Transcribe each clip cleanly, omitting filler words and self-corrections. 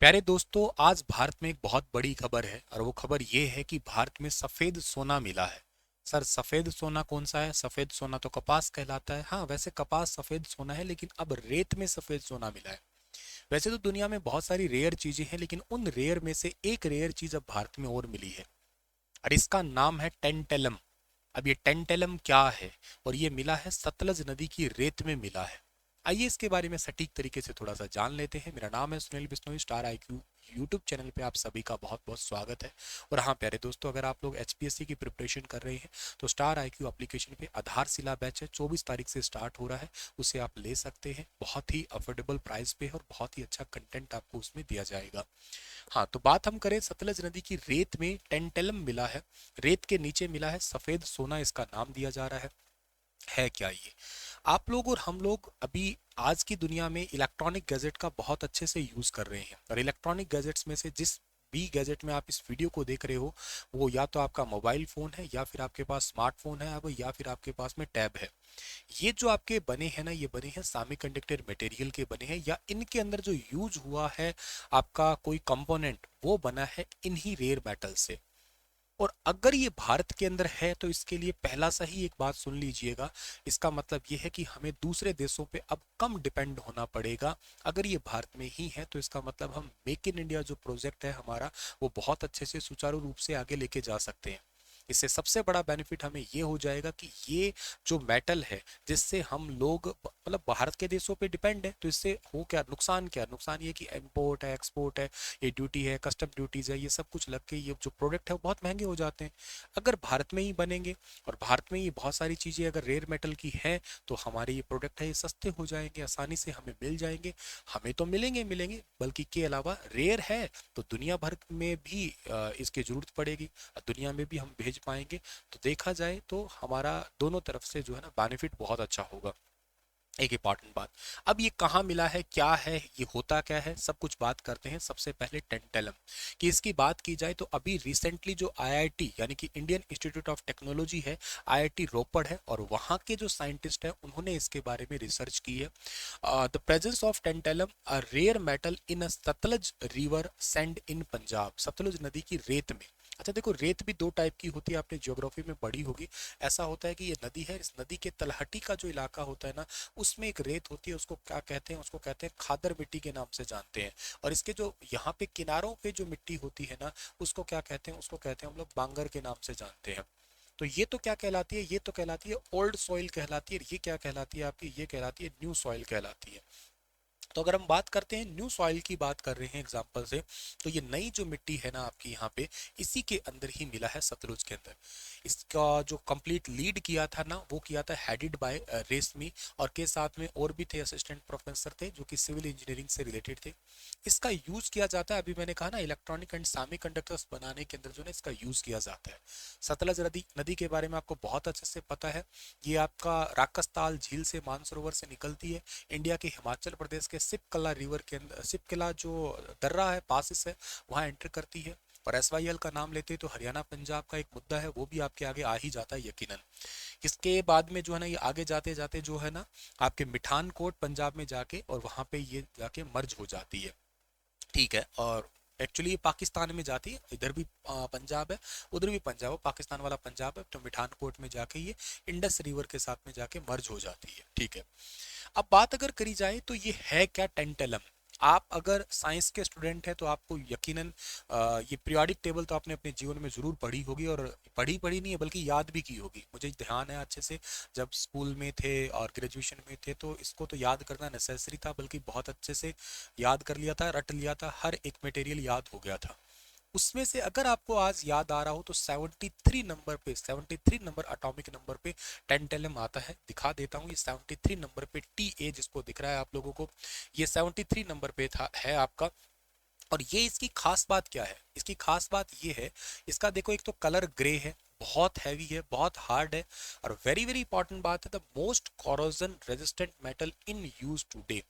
प्यारे दोस्तों, आज भारत में एक बहुत बड़ी खबर है और वो खबर ये है कि भारत में सफेद सोना मिला है। सर, सफेद सोना कौन सा है? सफेद सोना तो कपास कहलाता है। हाँ, वैसे कपास सफेद सोना है, लेकिन अब रेत में सफेद सोना मिला है। वैसे तो दुनिया में बहुत सारी रेयर चीजें हैं, लेकिन उन रेयर में से एक रेयर चीज अब भारत में और मिली है और इसका नाम है टेंटेलम। अब ये टेंटेलम क्या है? और ये मिला है सतलज नदी की रेत में मिला है। आइए इसके बारे में सटीक तरीके से थोड़ा सा जान लेते हैं। मेरा नाम है Sunil Bishnoi. Star IQ YouTube channel पे आप सभी का बहुत बहुत स्वागत है। और हाँ प्यारे दोस्तों, अगर आप लोग एचपीएससी की प्रिपरेशन कर रहे हैं तो स्टार आईक्यू एप्लीकेशन पे आधारशिला बैच है, 24 तारीख से स्टार्ट हो रहा है। उसे आप ले सकते हैं, बहुत ही अफोर्डेबल प्राइस पे है और बहुत ही अच्छा कंटेंट आपको उसमें दिया जाएगा। हाँ, तो बात हम करें सतलज नदी की रेत में टेंटेलम मिला है। रेत के नीचे मिला है सफेद सोना, इसका नाम दिया जा रहा है क्या ये? आप लोग और हम लोग अभी आज की दुनिया में इलेक्ट्रॉनिक गैजेट का बहुत अच्छे से यूज कर रहे हैं और इलेक्ट्रॉनिक गैजेट्स में से जिस भी गैजेट में आप इस वीडियो को देख रहे हो वो या तो आपका मोबाइल फोन है, या फिर आपके पास स्मार्टफोन है अब, या फिर आपके पास में टैब है। ये जो आपके बने हैं ना, ये बने हैं सेमीकंडक्टर मटेरियल के बने हैं, या इनके अंदर जो यूज हुआ है आपका कोई कंपोनेंट वो बना है इन्हीं रेयर मेटल से। और अगर ये भारत के अंदर है तो इसके लिए पहला सा ही एक बात सुन लीजिएगा। इसका मतलब ये है कि हमें दूसरे देशों पे अब कम डिपेंड होना पड़ेगा। अगर ये भारत में ही है तो इसका मतलब हम मेक इन इंडिया जो प्रोजेक्ट है हमारा, वो बहुत अच्छे से सुचारू रूप से आगे लेके जा सकते हैं। इससे सबसे बड़ा बेनिफिट हमें ये हो जाएगा कि ये जो मेटल है जिससे हम लोग मतलब बाहर के देशों पे डिपेंड है, तो इससे हो क्या नुकसान? क्या नुकसान? ये कि इंपोर्ट है, एक्सपोर्ट है, ये ड्यूटी है, कस्टम ड्यूटीज है, ये सब कुछ लग के ये जो प्रोडक्ट है वो बहुत महंगे हो जाते हैं। अगर भारत में ही बनेंगे और भारत में ही बहुत सारी चीज़ें अगर रेयर मेटल की है तो हमारे ये प्रोडक्ट है ये सस्ते हो जाएंगे, आसानी से हमें मिल जाएंगे। हमें तो मिलेंगे मिलेंगे, बल्कि के अलावा रेयर है तो दुनिया भर में भी इसकी जरूरत पड़ेगी, दुनिया में भी हम भेज पाएंगे। तो देखा जाए तो हमारा दोनों तरफ से जो है ना बेनिफिट बहुत अच्छा होगा। एक इंपॉर्टेंट बात, अब ये कहाँ मिला है, क्या है, ये होता क्या है, सब कुछ बात करते हैं। सबसे पहले टेंटेलम की इसकी बात की जाए तो अभी रिसेंटली जो आईआईटी यानी कि इंडियन इंस्टीट्यूट ऑफ टेक्नोलॉजी है, आईआईटी रोपड़ है, और वहाँ के जो साइंटिस्ट हैं उन्होंने इसके बारे में रिसर्च की है। The presence of tantalum a rare metal in a Sutlej river sand in Punjab. Sutlej नदी की रेत में। अच्छा देखो, रेत भी दो टाइप की होती है, आपने ज्योग्राफी में पढ़ी होगी। ऐसा होता है कि ये नदी है, इस नदी के तलहटी का जो इलाका होता है ना, उसमें एक रेत होती है, उसको क्या कहते हैं? उसको कहते हैं खादर मिट्टी के नाम से जानते हैं। और इसके जो यहाँ पे किनारों पे जो मिट्टी होती है ना, उसको क्या कहते हैं? उसको कहते हैं हम लोग बांगर के नाम से जानते हैं। तो ये तो क्या कहलाती है? ये तो कहलाती है ओल्ड सॉइल कहलाती है। ये क्या कहलाती है आपकी? ये कहलाती है न्यू सॉइल कहलाती है। तो अगर हम बात करते हैं न्यू सॉइल की, बात कर रहे हैं एग्जांपल से, तो ये नई जो मिट्टी है ना आपकी यहाँ पे, इसी के अंदर ही मिला है सतलुज के अंदर। इसका जो कंप्लीट लीड किया था ना, वो किया था हेडेड बाय रेशमी, और के साथ में और भी थे, असिस्टेंट प्रोफेसर थे जो कि सिविल इंजीनियरिंग से रिलेटेड थे। इसका यूज किया जाता है, अभी मैंने कहा ना, इलेक्ट्रॉनिक एंड सेमी कंडक्टर्स बनाने के अंदर जो है इसका यूज किया जाता है। सतलज नदी नदी के बारे में आपको बहुत अच्छे से पता है। ये आपका राकसताल झील से, मानसरोवर से निकलती है। इंडिया के हिमाचल प्रदेश के सिपकला रिवर के अंदर, सिपकला जो दर्रा है, पासिस है, वहां एंटर करती है। और एसवाईएल का नाम लेते हैं तो हरियाणा पंजाब का एक मुद्दा है, वो भी आपके आगे आ ही जाता है यकीनन। इसके बाद में जो है ना, ये आगे जाते जाते जो है ना आपके मिठान कोट पंजाब में जाके, और वहां पे ये जाके मर्ज हो जाती है। ठीक है, और एक्चुअली ये पाकिस्तान में जाती है, इधर भी पंजाब है, उधर भी पंजाब है, पाकिस्तान वाला पंजाब है, तो मिठानकोट में जाके ये इंडस रिवर के साथ में जाके मर्ज हो जाती है। ठीक है, अब बात अगर करी जाए तो ये है क्या टेंटेलम? आप अगर साइंस के स्टूडेंट हैं तो आपको यकीनन ये पीरियोडिक टेबल तो आपने अपने जीवन में जरूर पढ़ी होगी, और पढ़ी पढ़ी नहीं है बल्कि याद भी की होगी। मुझे ध्यान है अच्छे से, जब स्कूल में थे और ग्रेजुएशन में थे तो इसको तो याद करना नेसेसरी था, बल्कि बहुत अच्छे से याद कर लिया था, रट लिया था, हर एक मटेरियल याद हो गया था। उसमें से अगर आपको आज याद आ रहा हो तो 73 नंबर पे, 73 नंबर अटोमिक नंबर पे टेंटेलम आता है। दिखा देता हूँ, ये 73 नंबर पे टी ए जिसको दिख रहा है आप लोगों को, ये 73 नंबर पे था है आपका। और ये इसकी खास बात क्या है? इसकी खास बात ये है, इसका देखो, एक तो कलर ग्रे है, बहुत हैवी है, बहुत हार्ड है, और वेरी वेरी इंपॉर्टेंट बात है, the most corrosion resistant metal in use today.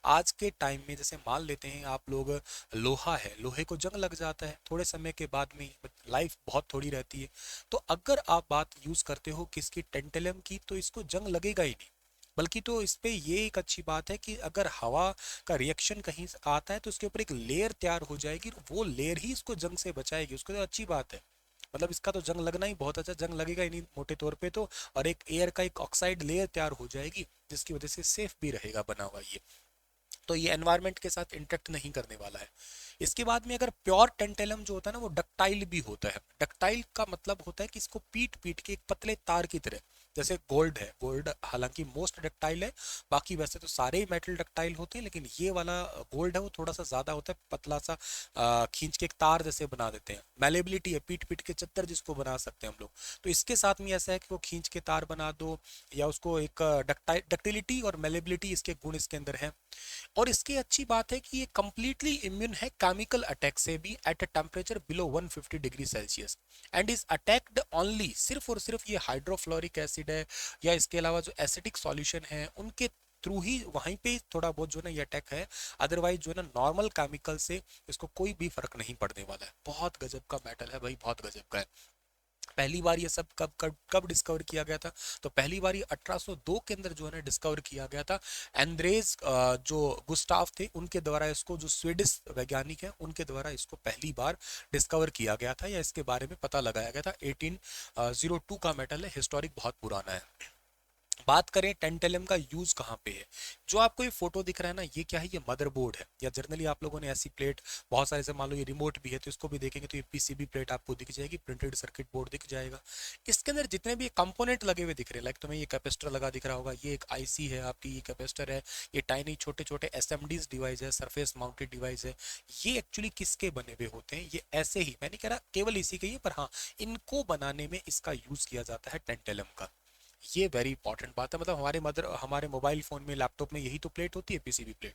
आज के टाइम में जैसे मान लेते हैं आप लोग, लोहा है, लोहे को जंग लग जाता है थोड़े समय के बाद में, लाइफ बहुत थोड़ी रहती है। तो अगर आप बात यूज करते हो किसकी? टेंटेलम की, तो इसको जंग लगेगा ही नहीं। बल्कि तो इस पे ये एक अच्छी बात है कि अगर हवा का रिएक्शन कहीं से आता है तो उसके ऊपर एक लेयर तैयार हो जाएगी, वो लेयर ही इसको जंग से बचाएगी, उसको तो अच्छी बात है। मतलब इसका तो जंग लगना ही बहुत अच्छा, जंग लगेगा ही नहीं मोटे तौर पे तो। और एक एयर का एक ऑक्साइड लेयर तैयार हो जाएगी जिसकी वजह से सेफ भी रहेगा बना हुआ ये। तो ये एनवायरनमेंट के साथ इंटरेक्ट नहीं करने वाला है। इसके बाद में अगर प्योर टेंटेलम जो होता है ना वो डक्टाइल भी होता है। डक्टाइल का मतलब होता है कि इसको पीट पीट के एक पतले तार की तरह, जैसे गोल्ड है, गोल्ड हालांकि मोस्ट डक्टाइल है, बाकी वैसे तो सारे ही मेटल डक्टाइल होते हैं, लेकिन ये वाला गोल्ड है वो थोड़ा सा ज्यादा होता है, पतला सा खींच के एक तार जैसे बना देते हैं। मैलेबिलिटी है, पीट पीट के चद्दर जिसको बना सकते हैं हम लोग। तो इसके साथ में ऐसा है कि वो खींच के तार बना दो, या उसको एक डक्टिलिटी और मैलेबिलिटी इसके गुण इसके अंदर है। और इसकी अच्छी बात है कि ये कंप्लीटली इम्यून है केमिकल अटैक से भी at a temperature below 150 degree Celsius, and is attacked only, सिर्फ और सिर्फ ये हाइड्रोफ्लोरिक एसिड है या इसके अलावा जो एसिडिक सॉल्यूशन है उनके थ्रू ही वहीं पे थोड़ा बहुत जो है ना ये अटैक है। अदरवाइज जो है ना नॉर्मल केमिकल से इसको कोई भी फर्क नहीं पड़ने वाला है। बहुत गजब का मेटल है भाई, बहुत गजब का है। पहली बार ये सब कब कब कब डिस्कवर किया गया था? तो पहली बार ये 1802 के अंदर जो है ना डिस्कवर किया गया था। एंड्रेज जो गुस्टाव थे उनके द्वारा इसको, जो स्वीडिश वैज्ञानिक हैं उनके द्वारा इसको पहली बार डिस्कवर किया गया था, या इसके बारे में पता लगाया गया था। 1802 का मेटल है, हिस्टोरिक बहुत पुराना है। बात करें टेंटेलम का यूज कहाँ पे है, जो आपको ये फोटो दिख रहा है ना ये क्या है, ये मदरबोर्ड है। या जनरली आप लोगों ने ऐसी प्लेट बहुत सारे से, मान लो ये रिमोट भी है तो इसको भी देखेंगे तो ये पीसीबी प्लेट आपको दिख जाएगी, प्रिंटेड सर्किट बोर्ड दिख जाएगा। इसके अंदर जितने भी कंपोनेंट लगे हुए दिख रहे हैं, लाइक तुम्हें ये कैपेसिटर लगा दिख रहा होगा, ये एक आईसी है आपकी, ये कैपेसिटर है, ये टाइनी छोटे छोटे एसएमडीज डिवाइस है, सरफेस माउंटेड डिवाइस है। ये एक्चुअली किसके बने हुए होते हैं? ये ऐसे ही, मैं नहीं कह रहा केवल इसी के ही, पर हाँ इनको बनाने में इसका यूज किया जाता है टेंटेलम का। ये वेरी इंपॉर्टेंट बात है। मतलब हमारे मोबाइल फोन में, लैपटॉप में यही तो प्लेट होती है, पीसीबी प्लेट।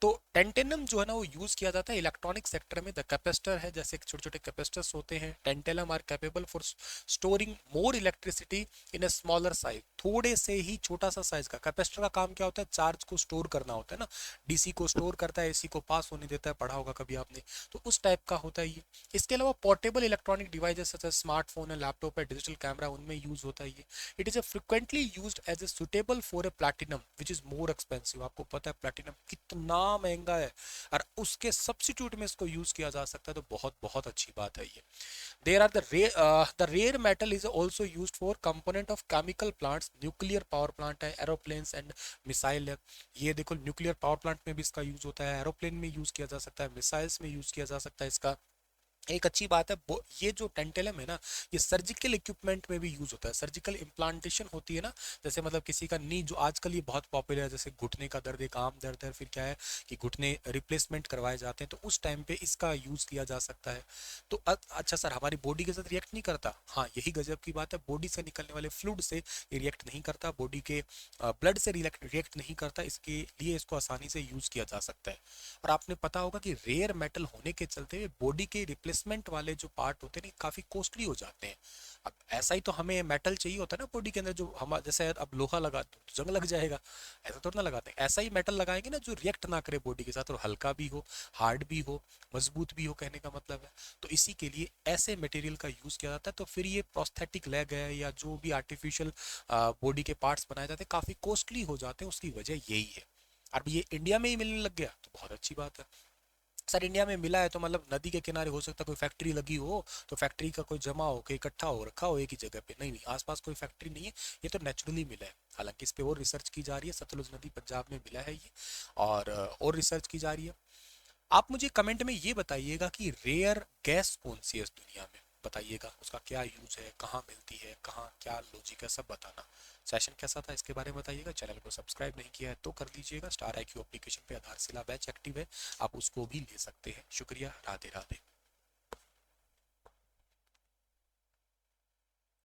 तो टेंटेनम जो है ना वो यूज किया जाता है इलेक्ट्रॉनिक सेक्टर में। द कैपेसिटर है, जैसे छोटे छोटे कैपेसिटर्स होते हैं, tantalum are capable for storing more electricity in a smaller size. थोड़े से ही छोटा सा साइज का कैपेसिटर का काम क्या होता है? चार्ज को स्टोर करना होता है ना, डीसी को स्टोर करता है, एसी को पास होने देता है, पढ़ा होगा कभी आपने। तो उस टाइप का होता है ये। इसके अलावा portable electronic devices such as smartphone है, लैपटॉप है, डिजिटल कैमरा, उनमें यूज होता है ये। It is frequently used as a suitable for a platinum which is more expensive। आपको पता है प्लेटिनम कितना महंगा है, और उसके सब्सिट्यूट में इसको यूज किया जा सकता है, तो बहुत बहुत अच्छी बात है ये। There are the rare metal is also use for component of chemical plants, nuclear power plant है, एरोप्लेन्स एंड मिसाइल है। ये देखो न्यूक्लियर पावर प्लांट में भी इसका यूज होता है, एरोप्लेन में यूज किया जा सकता है, मिसाइल्स में यूज किया जा सकता है इसका। एक अच्छी बात है ये जो टेंटेलम है ना ये सर्जिकल इक्विपमेंट में भी यूज होता है। सर्जिकल इम्प्लांटेशन होती है ना, जैसे मतलब किसी का नी, जो आजकल ये बहुत पॉपुलर है, जैसे घुटने का दर्द एक आम दर्द है, फिर क्या है कि घुटने रिप्लेसमेंट करवाए जाते हैं, तो उस टाइम पे इसका यूज किया जा सकता है। तो अच्छा सर हमारी बॉडी के साथ रिएक्ट नहीं करता? हाँ यही गजब की बात है, बॉडी से निकलने वाले फ्लूइड से ये रिएक्ट नहीं करता, बॉडी के ब्लड से रिएक्ट नहीं करता, इसके लिए इसको आसानी से यूज किया जा सकता है। और आपने पता होगा कि रेयर मेटल होने के चलते बॉडी के रिप्लेसमेंट वाले जो पार्ट होते हैं काफी कॉस्टली हो जाते हैं। अब ऐसा ही तो हमें मेटल चाहिए होता है ना बॉडी के अंदर, जो हम जैसे अब लोहा लगा तो जंग लग जाएगा, ऐसा तो ना लगाते हैं। ऐसा ही मेटल लगाएंगे ना जो रिएक्ट ना करे बॉडी के साथ, और हल्का भी हो, हार्ड भी हो, मजबूत भी हो, कहने का मतलब है। तो इसी के लिए ऐसे मटेरियल का यूज किया जाता है। तो फिर ये प्रोस्थेटिक लेग है या जो भी आर्टिफिशियल बॉडी के पार्ट्स बनाए जाते हैं काफी कॉस्टली हो जाते हैं, उसकी वजह यही है। अब ये इंडिया में ही मिलने लग गया तो बहुत अच्छी बात है। सर इंडिया में मिला है तो मतलब नदी के किनारे हो सकता है कोई फैक्ट्री लगी हो, तो फैक्ट्री का कोई जमा हो के इकट्ठा हो रखा हो एक ही जगह पे? नहीं नहीं, आसपास कोई फैक्ट्री नहीं है, ये तो नेचुरली मिला है। हालांकि इस पे और रिसर्च की जा रही है, सतलुज नदी पंजाब में मिला है ये, और रिसर्च की जा रही है। आप मुझे कमेंट में ये बताइएगा कि रेयर गैस कौन सी है इस दुनिया में, बताइएगा उसका क्या यूज है, कहाँ मिलती है, कहाँ क्या लॉजिक है, सब बताना। सेशन कैसा था इसके बारे में बताइएगा। चैनल को सब्सक्राइब नहीं किया है तो कर लीजिएगा। स्टार IQ एप्लीकेशन पे आधारशिला बैच एक्टिव है, आप उसको भी ले सकते हैं। शुक्रिया, राधे राधे।